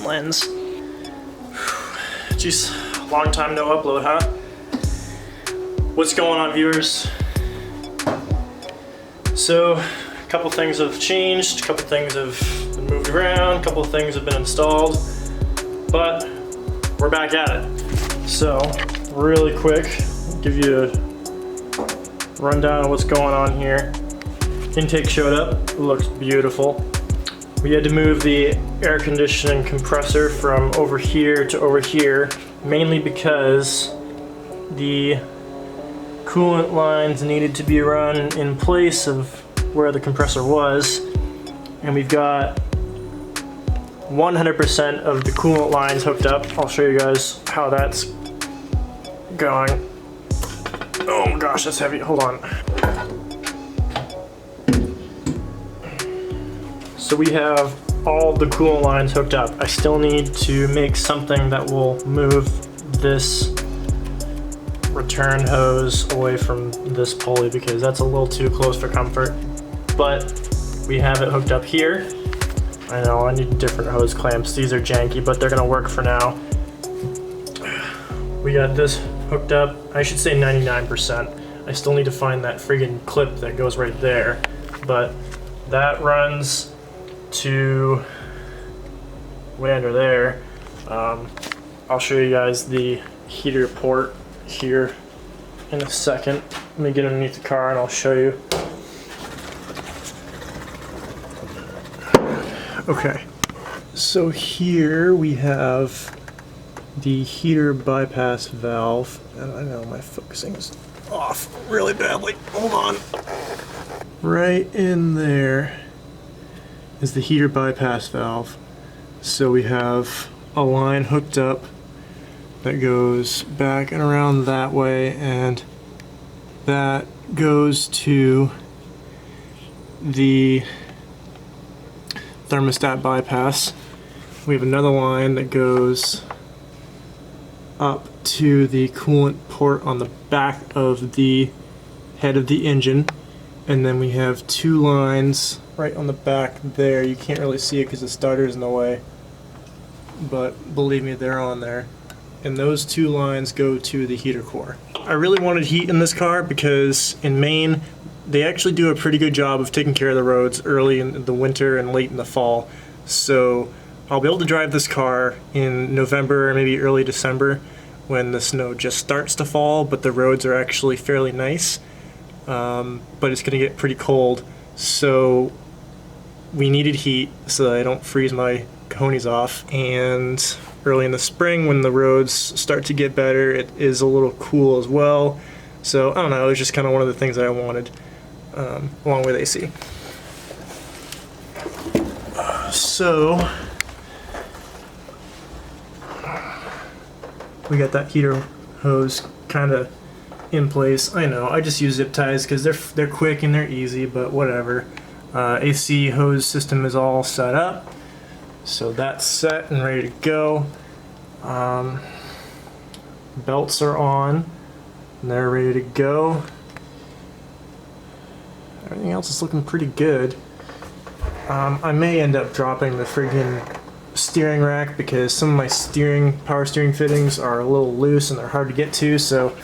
lens. Jeez, long time no upload, huh? What's going on, viewers? So, a couple things have changed, a couple things have been moved around, a couple things have been installed, but we're back at it. So, really quick, give you a rundown of what's going on here. Intake showed up, it looks beautiful. We had to move the air conditioning compressor from over here to over here, mainly because the coolant lines needed to be run in place of where the compressor was, and we've got 100% of the coolant lines hooked up. I'll show you guys how that's going. Oh my gosh, that's heavy. Hold on. So we have all the coolant lines hooked up. I still need to make something that will move this return hose away from this pulley because that's a little too close for comfort. But we have it hooked up here. I know I need different hose clamps. These are janky, but they're gonna work for now. We got this hooked up. I should say 99%. I still need to find that friggin' clip that goes right there. But that runs to way under there. I'll show you guys the heater port here in a second. Let me get underneath the car and I'll show you. Okay, so here we have the heater bypass valve. I know my focusing is off really badly. Hold on. Right in there is the heater bypass valve. So we have a line hooked up that goes back and around that way, and that goes to the thermostat bypass. We have another line that goes up to the coolant port on the back of the head of the engine, and then we have two lines right on the back there. You can't really see it because the starter's in the way, but believe me, they're on there. And those two lines go to the heater core. I really wanted heat in this car because in Maine, they actually do a pretty good job of taking care of the roads early in the winter and late in the fall. So I'll be able to drive this car in November or maybe early December when the snow just starts to fall, but the roads are actually fairly nice. But it's gonna get pretty cold. So we needed heat so that I don't freeze my cojones off. And early in the spring when the roads start to get better, it is a little cool as well. So I don't know, it was just kind of one of the things that I wanted, along with AC. So we got that heater hose kind of in place. I know, I just use zip ties because they're quick and they're easy, but whatever. AC hose system is all set up, so that's set and ready to go. Belts are on and they're ready to go. Everything else is looking pretty good. I may end up dropping the friggin' steering rack because some of my power steering fittings are a little loose and they're hard to get to, so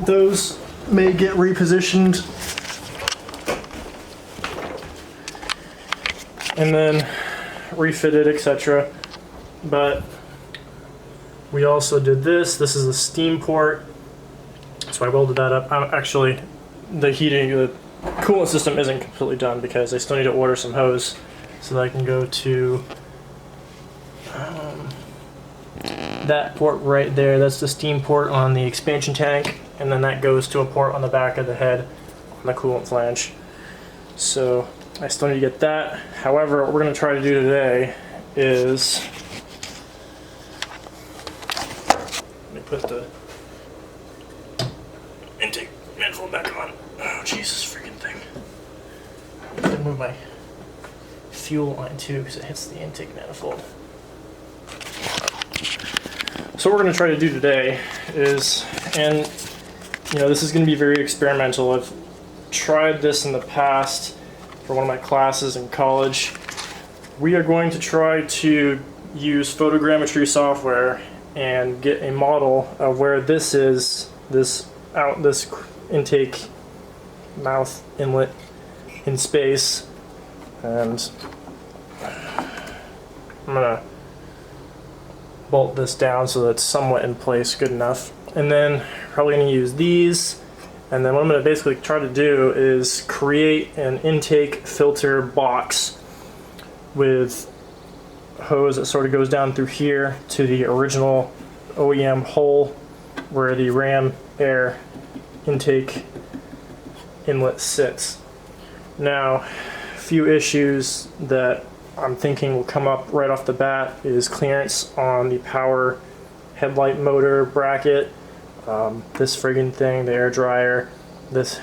those may get repositioned and then refitted, etc. But we also did this. This is a steam port, so I welded that up. Actually, the coolant system isn't completely done because I still need to order some hose so that I can go to that port right there. That's the steam port on the expansion tank, and then that goes to a port on the back of the head on the coolant flange. So I still need to get that. However, what we're going to try to do today is, let me put the intake manifold back on. Oh, Jesus freaking thing. I have to move my fuel line too because it hits the intake manifold. So what we're going to try to do today is, and this is going to be very experimental. I've tried this in the past for one of my classes in college. We are going to try to use photogrammetry software and get a model of where this is, this intake mouth inlet in space, and I'm gonna bolt this down so that it's somewhat in place good enough. And then probably gonna use these, and then what I'm gonna basically try to do is create an intake filter box with hose that sort of goes down through here to the original OEM hole where the ram air intake inlet sits. Now, a few issues that I'm thinking will come up right off the bat is clearance on the power headlight motor bracket, this friggin' thing, the air dryer, this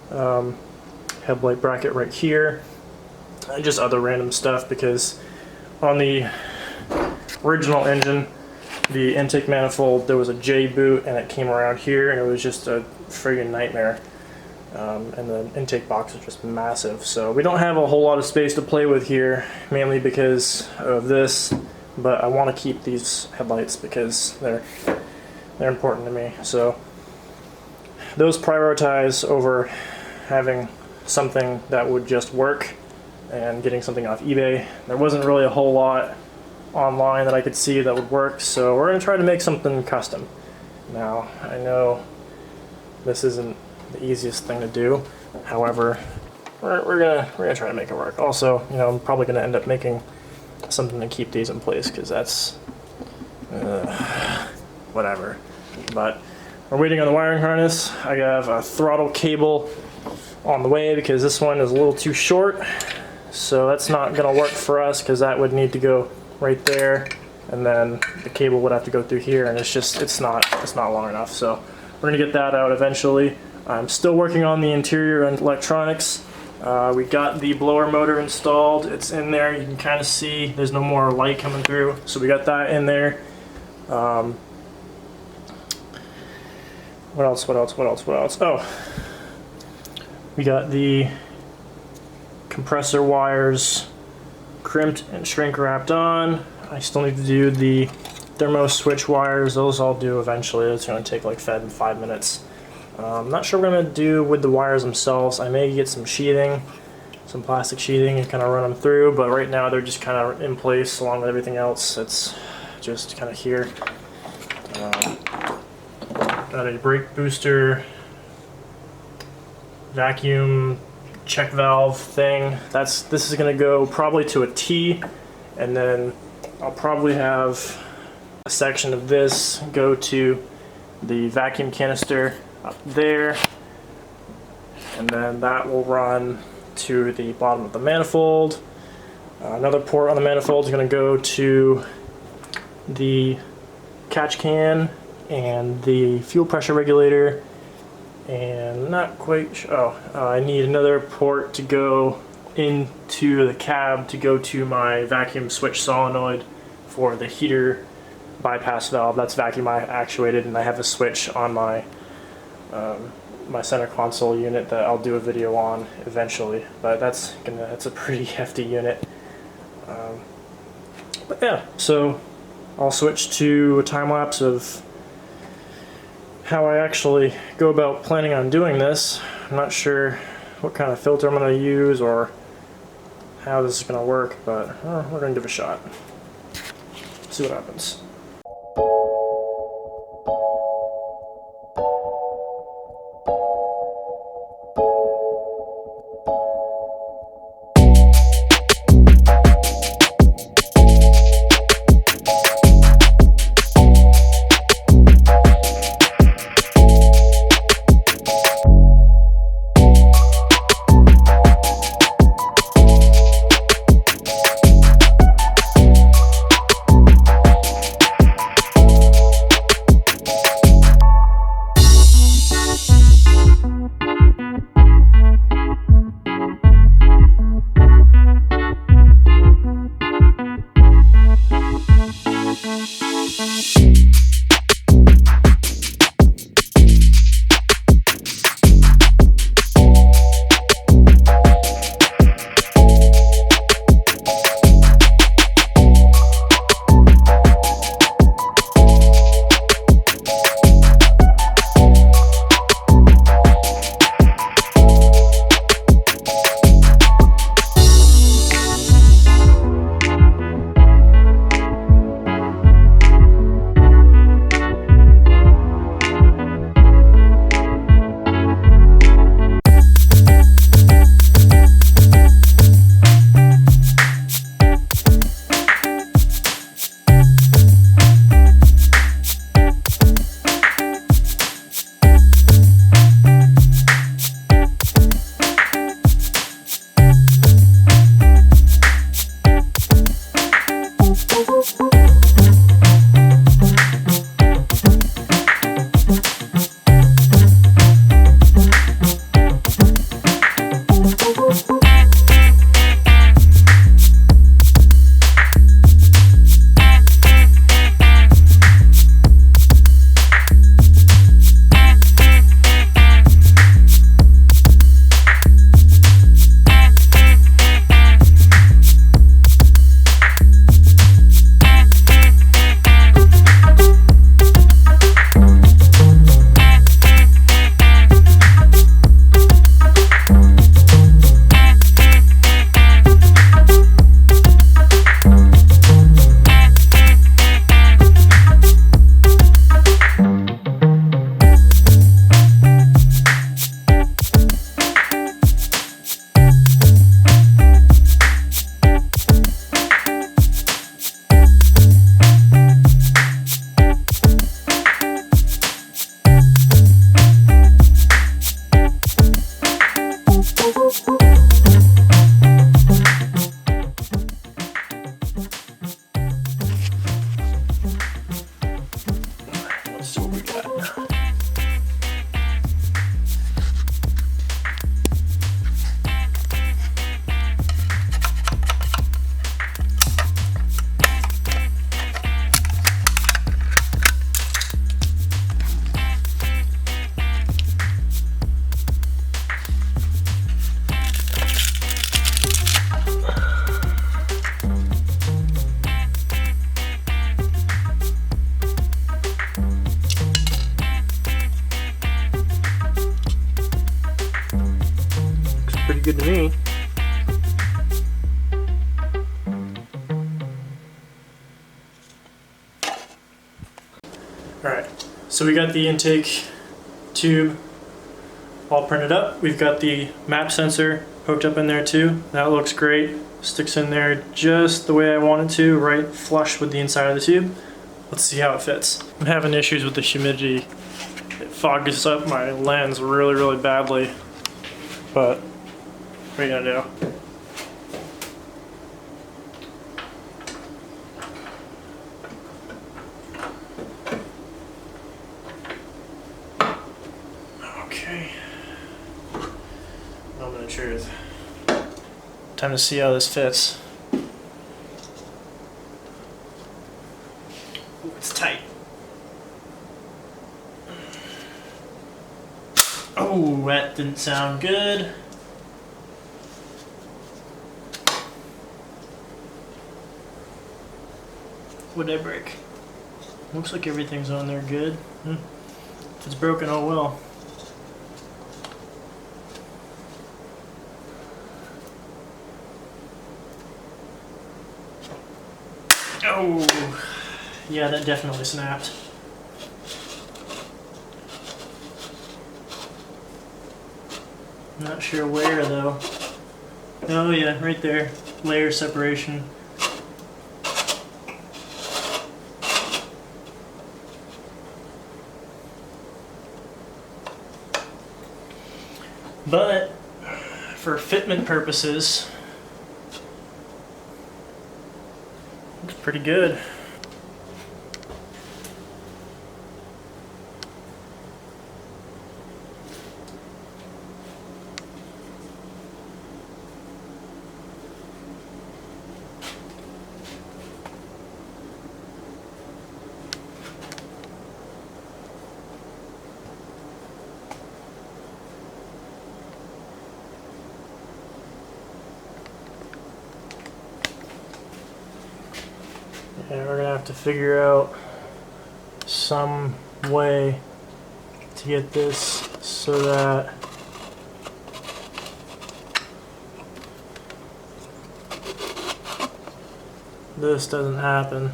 headlight bracket right here, and just other random stuff, because on the original engine, the intake manifold, there was a J boot and it came around here and it was just a friggin' nightmare. And the intake box is just massive, so we don't have a whole lot of space to play with here, mainly because of this, but I want to keep these headlights because they're important to me. So those prioritize over having something that would just work and getting something off eBay. There wasn't really a whole lot online that I could see that would work, so we're going to try to make something custom. Now, I know this isn't the easiest thing to do, however, we're gonna try to make it work. Also, you know, I'm probably gonna end up making something to keep these in place, because that's whatever. But we're waiting on the wiring harness. I have a throttle cable on the way because this one is a little too short, so that's not gonna work for us, because that would need to go right there, and then the cable would have to go through here, and it's not long enough. So we're gonna get that out eventually. I'm still working on the interior and electronics. We got the blower motor installed. It's in there. You can kind of see there's no more light coming through, so we got that in there. What else? Oh, we got the compressor wires crimped and shrink wrapped on. I still need to do the thermo switch wires. Those I'll do eventually. It's going to take like 5 minutes. I'm not sure what I'm going to do with the wires themselves. I may get some sheathing, some plastic sheathing, and kind of run them through, but right now they're just kind of in place along with everything else. It's just kind of here. Got a brake booster vacuum check valve thing. This is going to go probably to a T, and then I'll probably have a section of this go to the vacuum canister up there, and then that will run to the bottom of the manifold. Another port on the manifold is going to go to the catch can and the fuel pressure regulator, and not quite sure, I need another port to go into the cab to go to my vacuum switch solenoid for the heater bypass valve. That's vacuum actuated, and I have a switch on my my center console unit that I'll do a video on eventually, but that's a pretty hefty unit. But yeah, so I'll switch to a time lapse of how I actually go about planning on doing this. I'm not sure what kind of filter I'm going to use or how this is going to work, but we're going to give it a shot. See what happens. Pretty good to me. Alright, so we got the intake tube all printed up. We've got the map sensor hooked up in there too. That looks great. Sticks in there just the way I want it to, right flush with the inside of the tube. Let's see how it fits. I'm having issues with the humidity. It fogs up my lens really, really badly. But what are you gonna do? Okay. Moment of truth. Time to see how this fits. Ooh, it's tight. Oh, that didn't sound good. Would I break? Looks like everything's on there good. If it's broken, oh well. Oh, yeah, that definitely snapped. Not sure where though. Oh yeah, right there. Layer separation. But for fitment purposes, looks pretty good. And we're gonna have to figure out some way to get this so that this doesn't happen.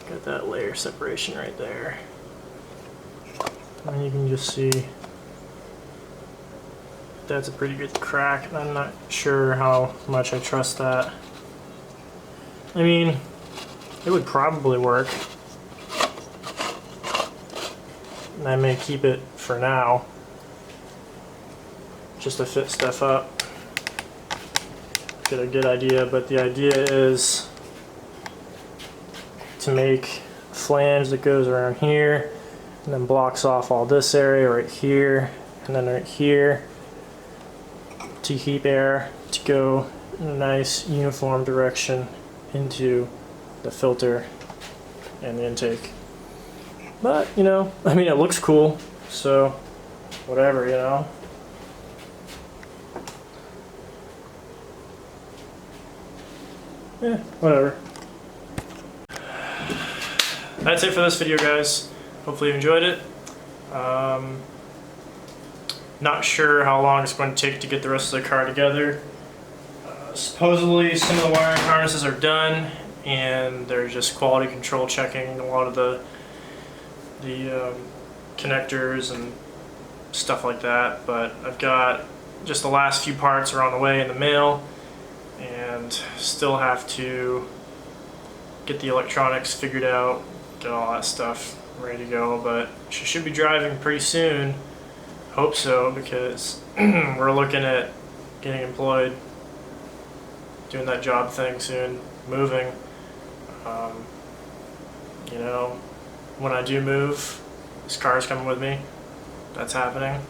Got that layer separation right there. And you can just see that's a pretty good crack. I'm not sure how much I trust that. I mean, it would probably work. And I may keep it for now, just to fit stuff up. Get a good idea, but the idea is to make a flange that goes around here and then blocks off all this area right here and then right here to keep air to go in a nice uniform direction into the filter and the intake. But, you know, I mean, it looks cool, so whatever, you know. Yeah, whatever. That's it for this video, guys. Hopefully you enjoyed it. Not sure how long it's going to take to get the rest of the car together. Supposedly some of the wiring harnesses are done and they're just quality control checking a lot of the connectors and stuff like that, but I've got just the last few parts are on the way in the mail and still have to get the electronics figured out, get all that stuff ready to go, but she should be driving pretty soon. Hope so, because we're looking at getting employed, doing that job thing soon, moving. You know, when I do move, This car is coming with me. That's happening.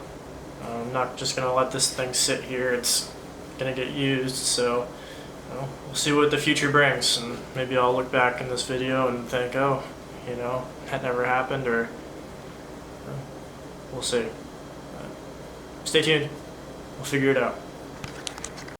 I'm not just gonna let this thing sit here. It's gonna get used, so we'll see what the future brings, and maybe I'll look back in this video and think, oh, that never happened, or we'll see. Stay tuned. We'll figure it out.